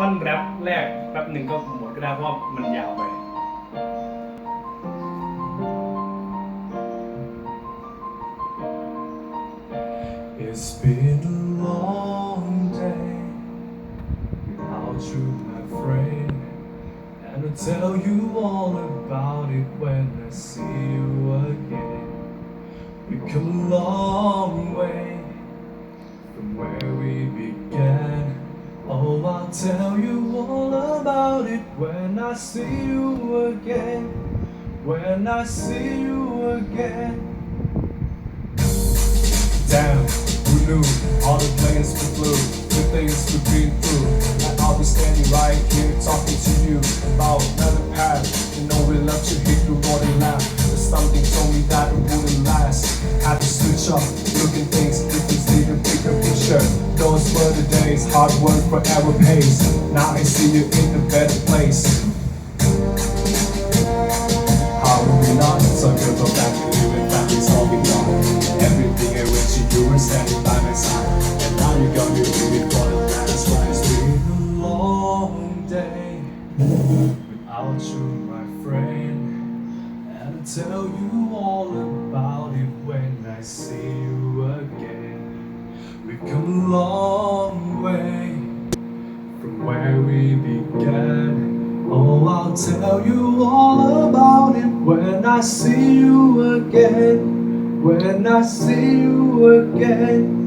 ท่อนแรปแรกแป๊บหนึ่งก็หมดก็ได้เพราะมันยาวไป It's been a long day without you, my friend, and I'll tell you all about it when I see you again. We've come a long way from where we began. Oh, I'll tell you all about it when I see you again. When I see you again. Damn, who knew all the plans we flew, the things we've been through. And I'll be standing right here talking to you about another path. You know we love to hit the road and laugh, but something told me that it wouldn't last. Had to switch up, looking things if you see the bigger picture. Those were the days, hard work forever pays. Now I see you in a better place. How will we not? So you go back to you and family's all we know. Everything I wish you were standing by my side. And now you're gonna do it for the last ride. It's been a long day without you, my friend. And I'll tell you all about it when I see you again. We've come a long way from where we began. Oh, I'll tell you all about it when I see you again. When I see you again.